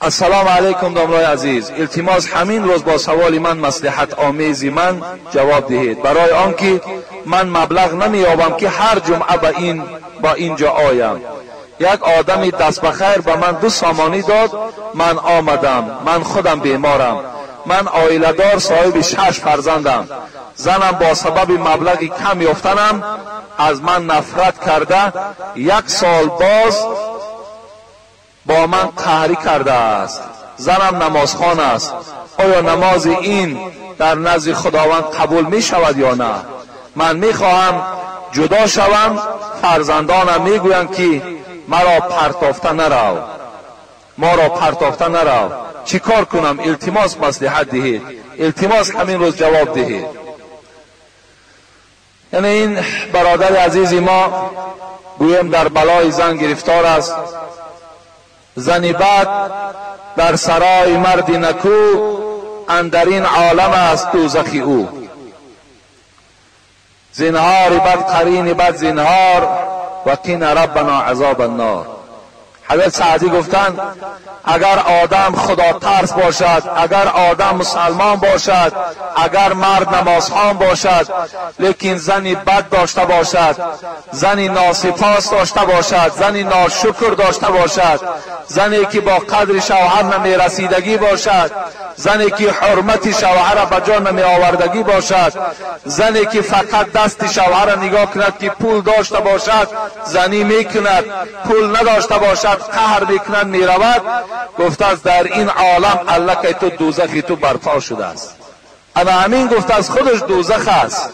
السلام علیکم دوستان عزیز. التماس همین روز با سوال من مصلحت آمیزی من جواب دهید، برای آنکه من مبلغ نمییابم که هر جمعه با اینجا آیم. یک آدمی دست بخیر به من 2 سامانی داد، من آمدم. من خودم بیمارم، من عائله دار صاحب 6 فرزندم. زنم با سبب مبلغی کم یافتنم از من نفرت کرده، 1 سال باز با من قهری کرده است. زنم نمازخوان است. آیا نماز این در نزد خداوند قبول می شود یا نه؟ من می خواهم جدا شوم. فرزندانم می گویند که مرا پرتافته نرو، ما را پرتافته نرو. چی کار کنم؟ التماس مصلحت دهید، التماس همین روز جواب دهید. یعنی این برادر عزیز ما گویم در بلای زن گرفتار است. زنی بد در سرای مردی نکو، اندرین عالم است دوزخ او. زنهار بد قرین بد زنهار، و قین ربنا عذاب النار. حضرت سعدی گفتند اگر آدم خدا ترس باشد، اگر آدم مسلمان باشد، اگر مرد نمازخوان باشد، لیکن زنی بد داشته باشد، زنی ناسپاس داشته باشد، زنی ناشکر داشته باشد، زنی که با قدر شوهر نمی رسیدگی باشد، زنی که حرمت شوهر به جا نمی آوردگی باشد، زنی که فقط دست شوهر نگاه کند که پول داشته باشد زنی میکند، پول نداشته باشد قهر میکند میرود، گفته است در این عالم الله تو دوزخی تو برپا شده است. اما همین گفته از خودش دوزخ است.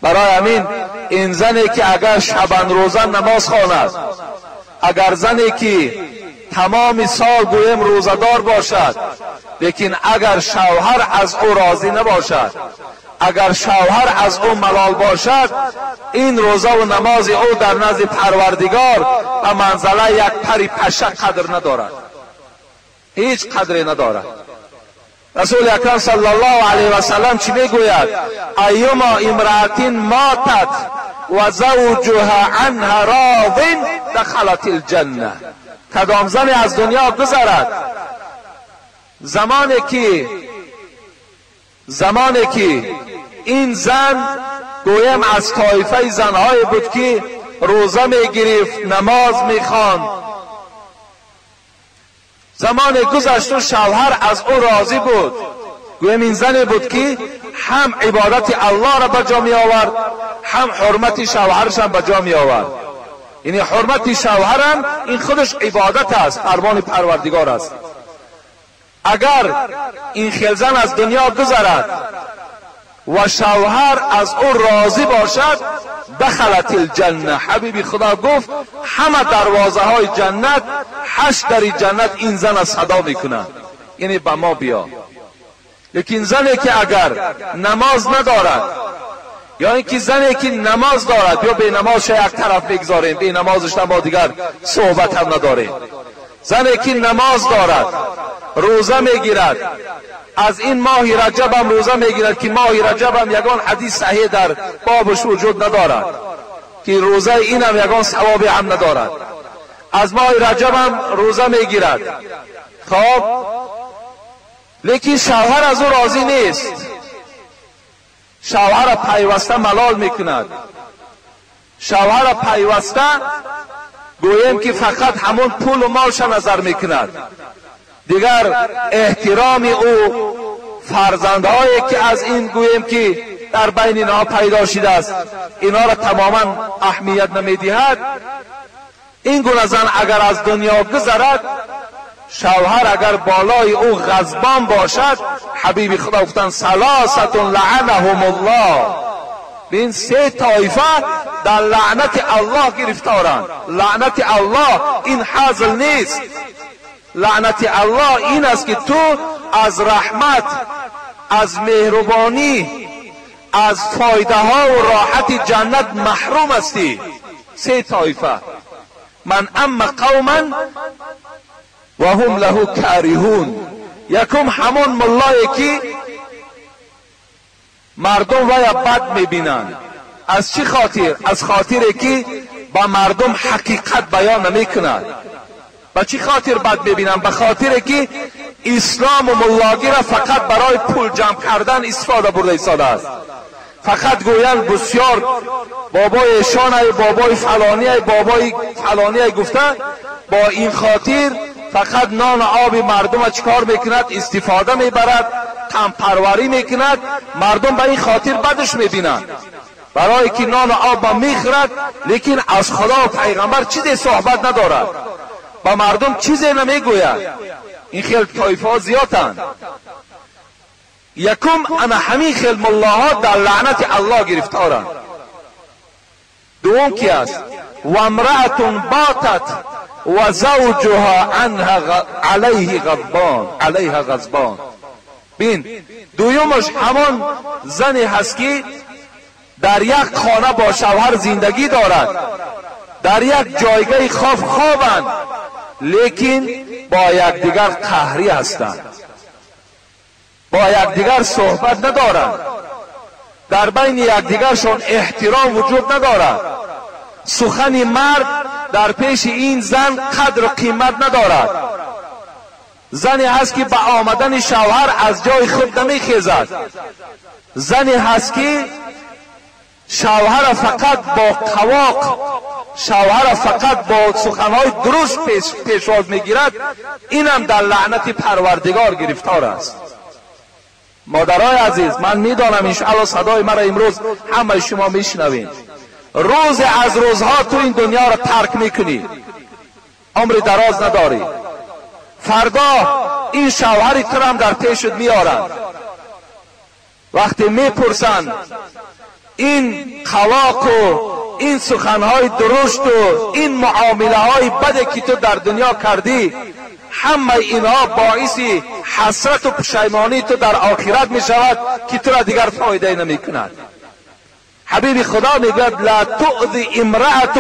برای همین این زنی که اگر شبان روزه نماز خواند، اگر زنی که تمام سال گویم روزدار باشد، لیکن اگر شوهر از او راضی نباشد، اگر شوهر از او ملال باشد، این روزه و نماز او در نزد پروردگار به منزله یک پری پشه قدر ندارد، هیچ قدری ندارد. رسول اکرم صلی الله علیه و سلم چی میگوید؟ ایما امرأة ماتت و زوجها عنها راض دخلت الجنه. کدام زنی از دنیا گذرد، زمانی که این زن گویم از طایفه زنهای بود که روزه میگرفت، نماز میخواند، زمان گذشت و شوهر از او راضی بود، گویم این زنی بود که هم عبادت الله را به جا می آورد، هم حرمت شوهرش هم به جا می آورد. یعنی حرمت شوهرم این خودش عبادت است، فرمان پروردگار است. اگر این خلزن از دنیا گذرد و شوهر از او راضی باشد، دخلت الجنه. حبیبی خدا گفت همه دروازه های جنت، 8 در جنت این زن صدا میکنند، یعنی به ما بیا. لیکن زنی که اگر نماز ندارد، یا اینکه زنی که نماز دارد یا به نمازش یک طرف بگذاریم، به نمازش ما دیگر صحبت هم نداریم. زنی که نماز دارد، روزه میگیرد، از این ماه رجب هم روزه میگیرد که ماه رجب هم یگان حدیث صحیح در بابش وجود ندارد که روزه این هم یگان ثوابی هم ندارد. از ماه رجب هم روزه میگیرد، خب لیکن شوهر از او راضی نیست، شوهر پیوسته ملال میکند، شوهر پیوسته گویم که فقط همون پول و مالش نظر میکند، دیگر احترام او فرزندهایی که از این گویم که در بین اینها پیدا شده است اینا را تماما اهمیت نمیدهد. این گونه زن اگر از دنیا گذرد، شوهر اگر بالای او غضبان باشد، حبیب خدا گفتند ثلاثه لعنهم الله، این 3 طایفه در لعنت الله گرفتارند. لعنت الله این حاصل نیست، لعنت الله این است که تو از رحمت، از مهربانی، از فایده ها و راحت جنت محروم هستی. 3 طایفه، من اما قوما و هم له کارهون. یکم همون ملایی که مردم وی بد میبینند. از چی خاطر؟ از خاطری که با مردم حقیقت بیان نمی کند. به چی خاطر بد میبینن؟ به خاطر که اسلام و ملاگی را فقط برای پول جمع کردن استفاده برده ایستاده است. فقط گویند بسیار بابای شانه، بابای فلانی، بابای فلانی گفته، با این خاطر فقط نان آب مردم چکار میکند؟ استفاده میبرد، کم پروری میکند. مردم به این خاطر بدش میبینند، برای که نان آب میخورد، لیکن از خدا و پیغمبر چیزی صحبت ندارد، با مردم چیزی نمیگوید. این خیلی طایفه ها زیادند. یکم انا همین خیلی ملاها در لعنت الله گرفتارند. دوم کی است؟ و امرأة باتت و زوجها علیها غضبان. بین دویمش همان زنی هست که در یک خانه با شوهر زندگی دارد، در یک جایگاه خوابند، لیکن با یکدیگر قهری هستند، با یکدیگر صحبت ندارند، در بین یکدیگرشون احترام وجود ندارد. سخن مرد در پیش این زن قدر و قیمت ندارد. زنی هست که با آمدن شوهر از جای خود نمیخیزد. زنی هست که شوهر فقط با قواق، شوهر فقط با سخنهای درست پیشواز میگیرد. اینم در لعنت پروردگار گرفتار است. مادرای عزیز، من میدانم انشاءالله صدای مرا امروز همه شما میشنوید. روز از روزها تو این دنیا را ترک میکنی، عمر دراز نداری. فردا این شوهری تو هم در پیشت میارند. وقتی میپرسند این خلاق و این سخنهای درست و این معامله های بده که تو در دنیا کردی، همه اینها باعث حسرت و پشیمانی تو در آخرت می شود که تو را دیگر فایده نمی کند. حبیب خدا میگوید لا تؤذی امرأة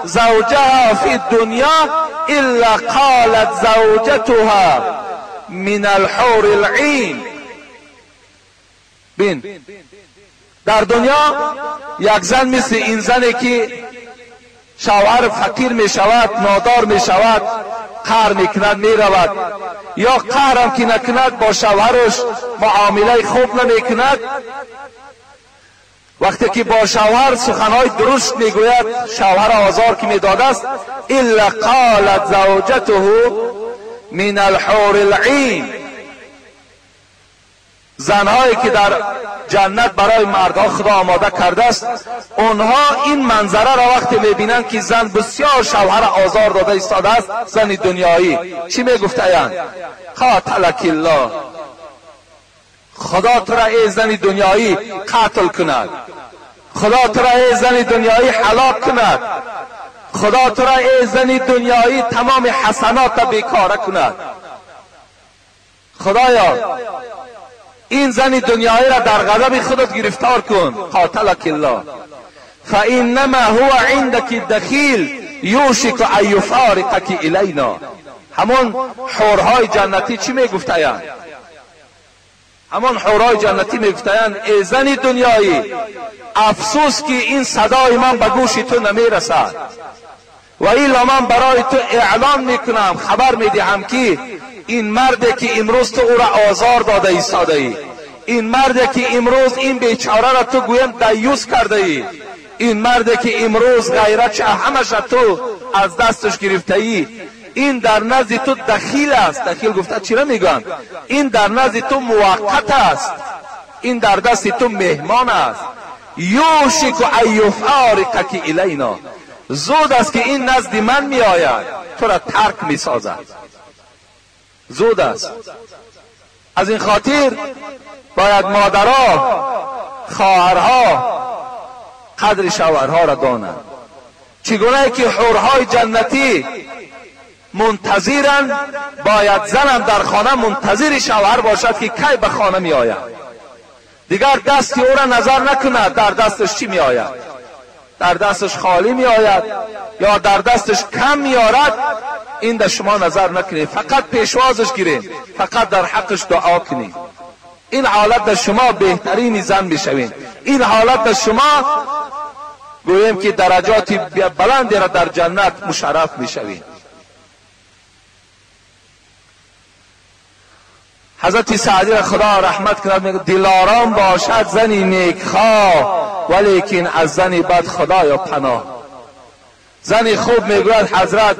زوجها فی الدنیا الا قالت زوجتها من الحور العین. بین در دنیا یک زن مثل این زنی که شوهر فقیر می شود، نادار می شود، قهر می کند می رود، یا قهر هم که نکند با شوهرش معامله خوب نمی کند، وقتی که با شوهر سخنهای درست می گوید، شوهر آزار که می داده است، الا قالت زوجته من الحور العین. زنهایی که در جنت برای مردها خدا آماده کرده است، اونها این منظره را وقتی میبینند که زن بسیار شوهر آزار داده ایستاده است، زن دنیایی، چی میگفتند؟ قاتلک الله، خدا تو را ای زن دنیایی قتل کند، خدا تو را ای زن دنیایی هلاک کند، خدا تو را ای زن دنیایی تمام حسنات بیکاره کند. خدایا این زن دنیایی را در غضب خودت گرفتار کن. قاتلک الله فانما هو عندك دخیل یوشک ان یفارقک الینا. همون حورهای جنتی چی میگفتند؟ همون حورهای جنتی میگفتند ای زن دنیایی، افسوس که این صدای من به گوش تو نمیرسد، و ایلا من برای تو اعلان میکنم، خبر میدهم که این مرد که امروز تو او را آزار داده ایستاده ای، این مرد که امروز این بیچاره را تو گویم دیوس کرده ای، این مرد که امروز غیرت همش تو از دستش گرفته ای، این در نزد تو دخیل است. دخیل گفته چرا میگن؟ این در نزد تو موقت است، این در دست تو مهمان است. یوشک ان یفارقک الینا، زود است که این نزد من می آید، تو را ترک می سازد، زود است. از این خاطر باید مادرها، خواهرها قدر شوهرها را دانند. چگونه که حورهای جنتی منتظرند، باید زنم در خانه منتظر شوهر باشد که کی به خانه می آید، دیگر دستی او را نظر نکند در دستش چی می آید، در دستش خالی می آید یا در دستش کم می آرد، این در شما نظر نکنید، فقط پیشوازش گیرید، فقط در حقش دعا کنید. این حالت در شما بهترین زن میشوید. این حالت در شما گویم که درجات بلندی را در جنت مشرف میشوید. حضرت سعدی را خدا رحمت کند میگه دلارام باشد زنی نیکخواه ولیکن از زنی بد خدایا پناه. زنی خوب میگوید حضرت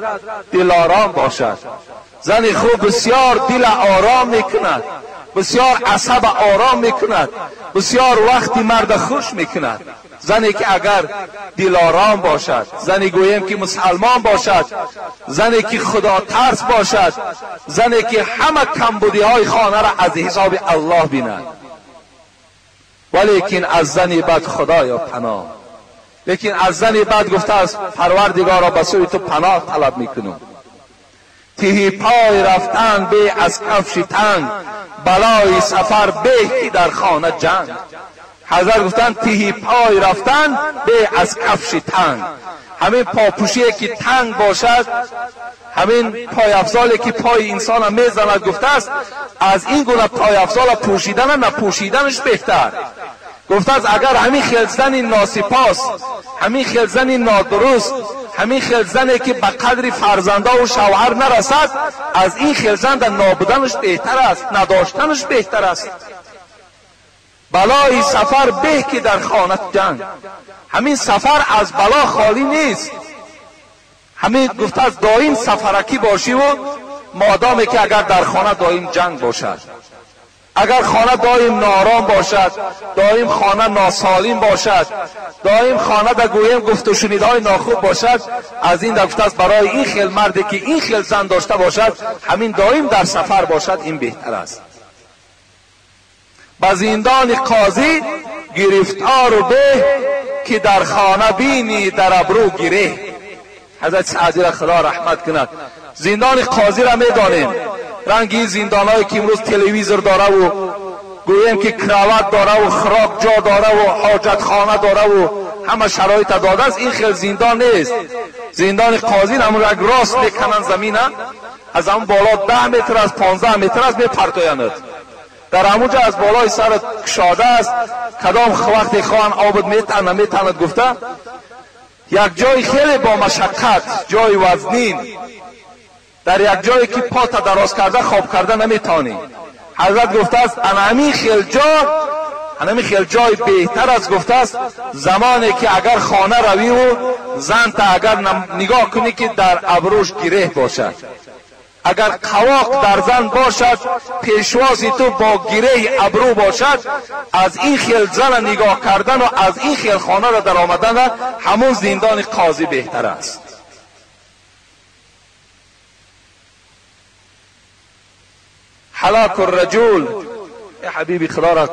دلارام باشد. زنی خوب بسیار دل آرام میکند، بسیار عصب آرام میکند، بسیار وقتی مرد خوش میکند. زنی که اگر دلارام باشد، زنی گویم که مسلمان باشد، زنی که خدا ترس باشد، زنی که همه کمبودی های خانه را از حساب الله بیند. ولیکن از زنی بد خدایا پناه. لیکن از زنی بد گفته است پروردگارا به سوی تو پناه طلب میکنم. تهی پای رفتن به از کفش تنگ، بلای سفر به در خانه جنگ. حضرت گفتن تهی پای رفتن به از کفش تنگ. همین پاپوشی که تنگ باشد، همین پای افضالی که پای انسان میزند، گفته است از این گونه پای افضال پوشیدن نپوشیدنش بهتر. گفته است اگر همین خلزن ناسپاس، همین خلزن نادرست، همین خلزنی که به قدر فرزنده و شوهر نرسد، از این خلزن در نابودنش بهتر است، نداشتنش بهتر است. بلای سفر به که در خانه جنگ. همین سفر از بلا خالی نیست. همین گفته است دائم سفرکی باشی و مادامی که اگر در خانه دائم جنگ باشد، اگر خانه دائم نارام باشد، دائم خانه ناسالم باشد، دائم خانه در گویم گفت و شنیدهای ناخوب باشد، از این در گفته است برای این خیل مردی که این خیل زن داشته باشد، همین دائم در سفر باشد، این بهتر است. به زندان قاضی گرفتار به که در خانه بینی در ابرو گره. حضرت سعدی را خدا رحمت کند. زندان قاضی را میدانیم، رنگی زندانایی که امروز تلویزیون داره و گویم که کراوات داره و خوراک جا داره و حاجت خانه داره و همه شرایط داده است، این خیلی زندان نیست. زندان قاضی را یک راست میکنن زمینه، از اون بالا 10 متر از 15 متر از میپرتویند. در همونجا از بالای سر کشاده است، کدام وقتی خواهن آبد میتن نمیتند گفته. یک جای خیلی با مشقت، جای وزنین، در یک جایی که پا تا دراز کرده خواب کرده نمیتانی. حضرت گفته است همین خیل جای بهتر است. گفته است زمانی که اگر خانه روی و زن تا اگر نگاه کنی که در ابروش گره باشد، اگر قواق در زن باشد، پیشوازی تو با گره ابرو باشد، از این خیل زن نگاه کردن و از این خیل خانه را در آمدن همون زندان قاضی بهتر است. هلاک الرجل، ای حبیبی خدا را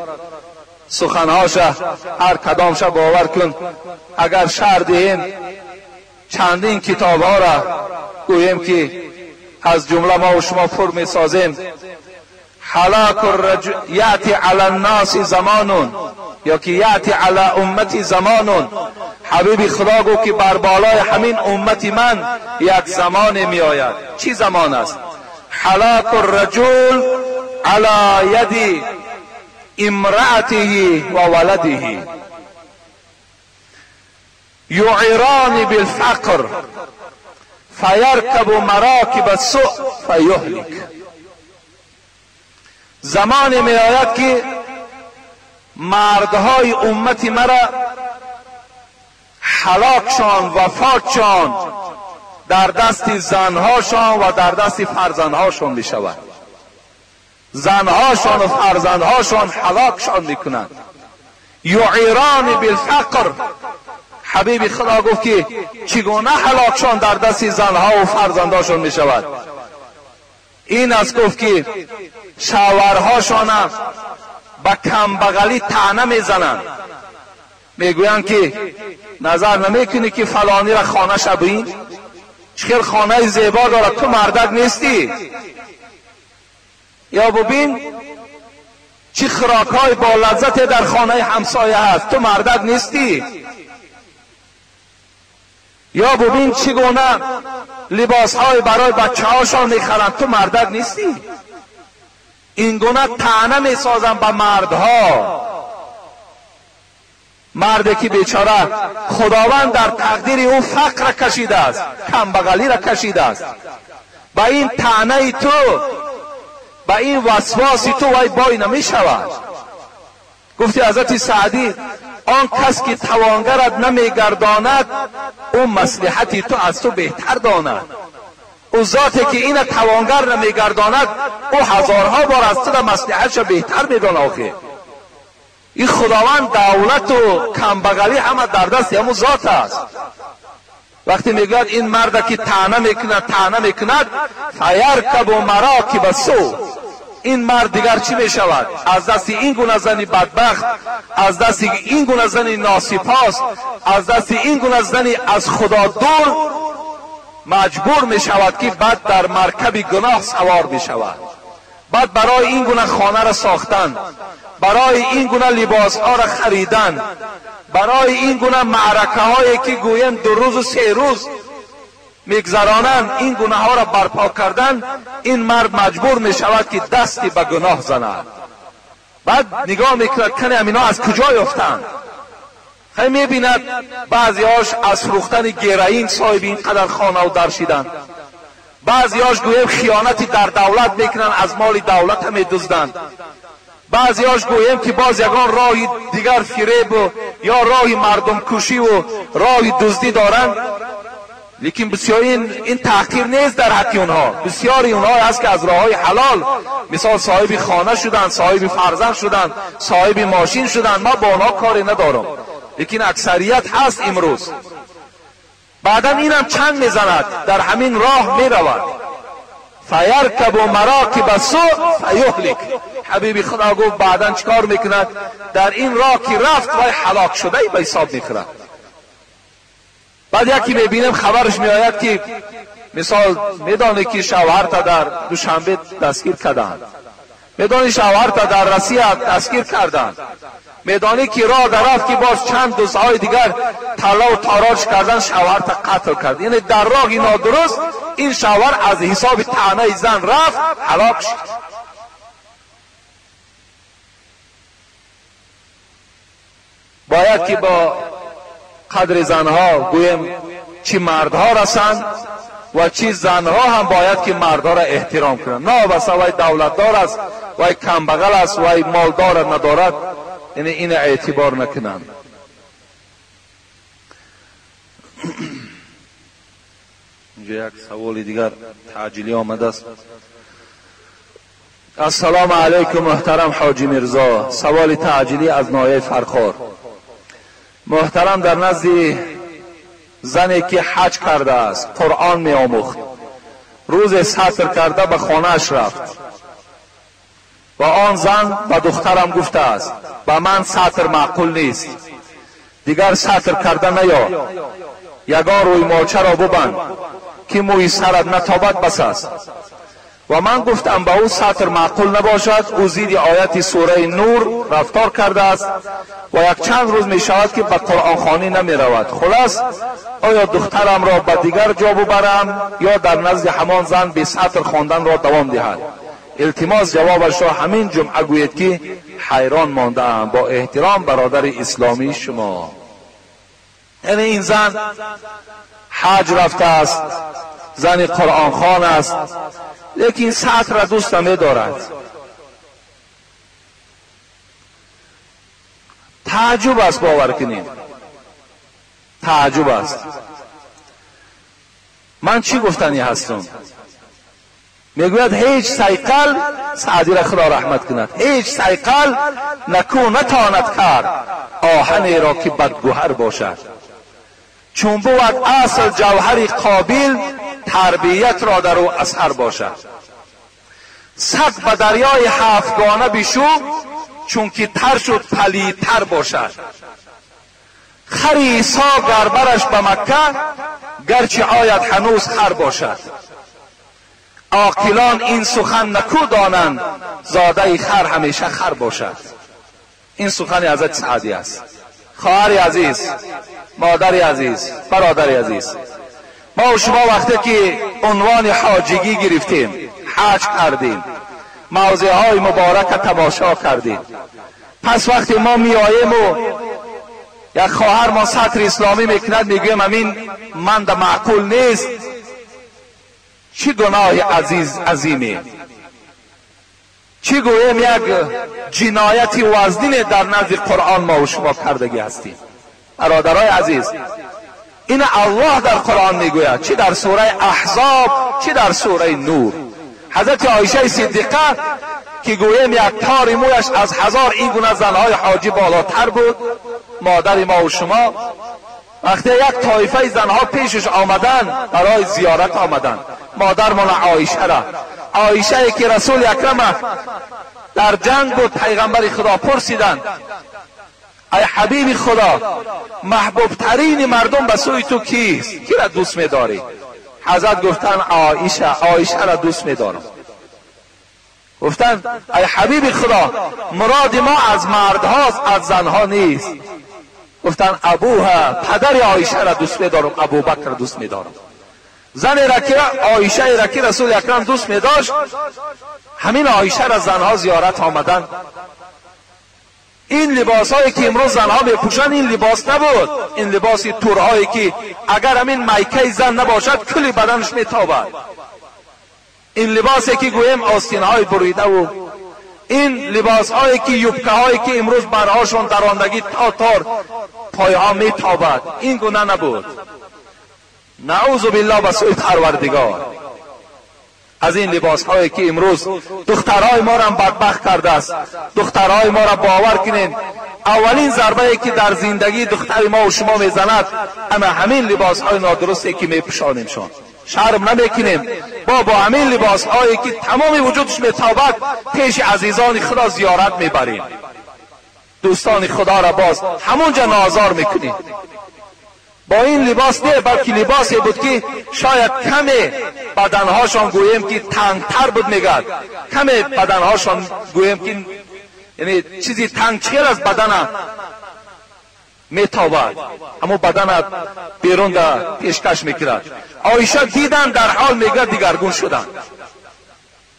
سخنهاش هر کدامش باور کن. اگر شهر دهیم چندین کتاب ها را گویم که از جمله ما و شما پر می سازیم. هلاک الرجل یأتی علی الناس زمانون، یا که یأتی علی امتی زمانون. حبیبی خدا گو که بر بالای همین امتی من یک زمان می آید. چی زمان است؟ هلاک الرجل علی ید امرأته و ولده یعیران بالفقر فیرکب مراکب السوء فیهلک. زمانی می آید که مردهای امتی مرا هلاکشان، وفاتشان در دست زنهاشان و در دست فرزندهاشان می شود. زنهاشان و فرزندهاشان هلاکشان می کنند. یعیران بالفقر. حبیب خدا گفت که چگونه هلاکشان در دست زنها و فرزندهاشان می شود. این است گفت که شوهرهاشان به کمبغلی طعنه می زنند، می گویند که نظر نمی کنی که فلانی را خانه شبین، چخیر خانه زیبا داره، تو مردک نیستی؟ یا ببین چی خوراک‌های با لذت در خانه همسایه هست، تو مردک نیستی؟ یا ببین چگونه لباس‌های برای بچه‌هاشان می‌خرند، تو مردک نیستی؟ این گونه طعنه می‌سازند به مردها. مردی که بیچاره خداوند در تقدیر او فقر را کشیده است، کمبغلی را کشیده است، با این طعنه تو، و این وسواسی تو وای بای نمی شود. گفتی حضرت سعدی آن کس که توانگرت نمیگرداند اون مصلحتی تو از تو بهتر داند. او ذاتی که این توانگر نمیگرداند او هزارها بار از تو مصلحتش بهتر میداند. آخه این خداوند دولت و کمبغلی همه در دست همون ذات است. وقتی میگوید این مرد که طعنه میکند فیرکب و مراکب سو، این مرد دیگر چی میشود؟ از دست این گونه زنی بدبخت، از دست این گونه زنی ناسپاس، از دست این گونه زنی از خدا دور مجبور میشود که بعد در مرکب گناه سوار میشود. بعد برای این گونه خانه را ساختن، برای این گونه لباس ها را خریدن، برای این گونه معرکه هایی که گویم 2 روز و 3 روز میگذرانند این گناه ها را برپا کردن، این مرد مجبور می شود که دستی به گناه زند. بعد نگاه میکند کنه امینا از کجا یافتند. خیلی میبیند بعضی هاش از فروختن گیرین صاحب این قدر خانه و در شدند، بعضی هاش گویم خیانتی در دولت میکنن، از مال دولت هم میدزدند، بعضی هاش گویم که باز یگان راهی دیگر فریب و یا راهی مردم کشی و راهی دزدی دارند. لیکن بسیاری این تحقیر نیست در حق اونها. بسیاری اونها هست که از راههای حلال مثال صاحب خانه شدن، صاحب فرزند شدن، صاحب ماشین شدن. ما با اونها کاری ندارم، لیکن اکثریت هست امروز. بعدا اینم چند میزند در همین راه میرود. فیرکب و مراکب سوء فیهلک. حبیب خدا گفت بعدا چیکار میکند؟ در این راه که رفت وای هلاک شده به حساب میخورد. بعد یکی میبینیم خبرش میآید که مثال میدانی که شوهر تا در دوشنبه دستگیر کردند، میدانی شوهر تا در روسیه دستگیر کردند، میدانی که راه درفت که باز چند دوستهای دیگر طلا و تاراج کردن شوهر تا قتل کرد. یعنی در راه نادرست این شوهر از حساب طعنه زن رفت هلاک شد. باید که با قدر زنها گویم چی مردها رسند و چی زنها هم باید که مردها را احترام کنند. نه بس وای دولتدار است، وای کمبغل است، وای مالدار ندارد، یعنی این اعتبار نکنند. اینجا یک سوال دیگر تعجیلی آمده است. السلام علیکم محترم حاجی مرزا، سوال تعجیلی از نایه فرخار. محترم، در نزد زنی که حج کرده است قرآن می آموخت، روز سطر کرده به خانه‌اش رفت و آن زن به دخترم گفته است به من سطر معقول نیست، دیگر سطر کرده نیا، یگان روی ماچه را ببند که موی سرت نتابد بس است. و من گفتم به او سطر معقول نباشد، او زیر آیت سوره نور رفتار کرده است و یک چند روز می شود که به قرآن خوانی نمی رود. خلاص آیا دخترم را به دیگر جا ببرم یا در نزد همان زن به سطر خواندن را دوام دهد؟ التماس جوابش را همین جمعه گوید که حیران مانده ام. با احترام برادر اسلامی شما. یعنی این زن حج رفته است، زن قرآن خوان است، لیکن سطر را دوست نمی دارد. تعجب است، باور کنید، تعجب است. من چی گفتنی هستم؟ میگوید هیچ سیقل، سعدی را خدا رحمت کند، هیچ سیقل نتواند کرد آهنی را که بدگوهر باشد، چون بود اصل جوهری قابل تربیت را در او اثر باشد. سگ به دریای هفتگانه بشو چون که تر شد پلیدتر باشد. خر عیسی گربرش به مکه گرچه آید هنوز خر باشد. عاقلان این سخن نکو دانند زاده خر همیشه خر باشد. این سخن حضرت سعدی است. خواهر عزیز، مادر عزیز، برادر عزیز، ما و شما وقتی که عنوان حاجگی گرفتیم، حج کردیم، موضع های مبارک تماشا کردیم، پس وقتی ما می آییم و یک خواهر ما سطر اسلامی میکند میگویم امین من ده معقول نیست، چی گناه عزیز عظیمی. چی گویم یک جنایتی وزنی در نزد قرآن ما و شما کردگی هستیم. برادرای عزیز، این الله در قرآن میگوید، چی در سوره احزاب چی در سوره نور. حضرت عایشه صدیقه که گویم یک تار مویش از 1000 این گونه زنهای حاجی بالاتر بود، مادر ما و شما، وقتی یک طایفه زنها پیشش آمدن برای زیارت آمدن، مادر من عایشه را، عایشه که رسول اکرم در جنگ بود، پیغمبر خدا پرسیدن ای حبیب خدا، محبوب ترین مردم به سوی تو کیست؟ کی را دوست می‌داری؟ حضرت گفتن عایشه را دوست می‌دارم. گفتن ای حبیب خدا، مراد ما از مردهاست از زنها نیست. گفتن ابوها، پدر عایشه را دوست می‌دارم، ابوبکر دوست می‌دارم. زن را که عایشه را که رسول اکرم دوست می‌داشت، همین عایشه را زنها زیارت آمدن. این لباس هایی که امروز زنها میپوشن این لباس نبود، این لباس تورهایی که اگر همین مایکه زن نباشد کلی بدنش میتابد. این لباسی که گویم آستین های بریده و این لباس هایی که یوبکه هایی که امروز برهاشون دراندگی تار پای ها میتابد، این گونه نبود. نعوذ بالله به سوی پروردگار از این لباس هایی که امروز دخترای ما را بدبخت کرده است. دخترای ما را باور کنین، اولین ضربه که در زندگی دختر ما و شما میزند اما همین لباس های نادرستی که میپوشانیمشان. شرم نمیکنیم با همین لباس هایی که تمام وجودش میتابد پیش عزیزان خدا زیارت میبریم، دوستان خدا را باز همونجا نازار میکنیم. با این لباس نه، بلکه لباسی بود که شاید کمی بدنهاشان گویم که تنگتر بود، میگد کمی بدنهاشان گویم که یعنی چیزی تنگچیر از بدن میتابد، اما بدن بیرون در پیشکش میکرد. عایشه دیدن در حال میگه دیگرگون شدن،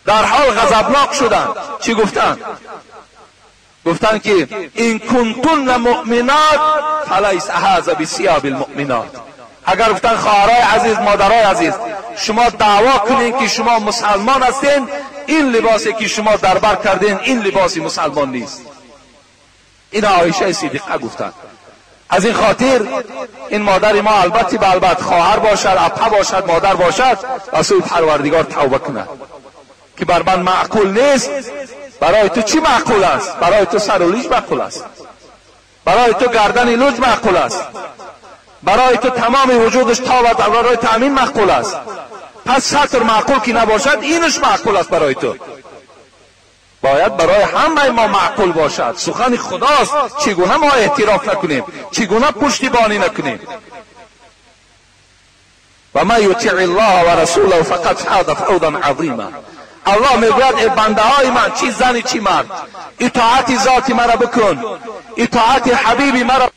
در حال غضبناک شدن. چی گفتن؟ گفتن که این کنتن مؤمنات فلیس هذا بثياب المؤمنات. اگر گفتن خواهرای عزیز، مادرای عزیز، شما دعوا کنین که شما مسلمان هستین، این لباسی که شما در بر کردین این لباسی مسلمان نیست. این عایشه صدیقه گفتن. از این خاطر این مادر ما البته به البته خواهر باشد، اپا باشد، مادر باشد، رسول پروردگار توبه کنه که بر من معقول نیست. برای تو چی معقول است؟ برای تو سر و لیج معقول است، برای تو گردن لوج معقول است، برای تو تمام وجودش تابد، برای تو همین معقول است. پس سطر معقول که نباشد اینش معقول است برای تو. باید برای همه ما معقول باشد. سخن خداست، چگونه ما اعتراف نکنیم، چگونه پشتیبانی نکنیم. و ما یطیع الله و رسوله فقد فاز فوزا عظیما. الله میگوید ای بنده های من، چی زنی چی مرد، اطاعت ذات مرا بکن، اطاعت حبیبی مرا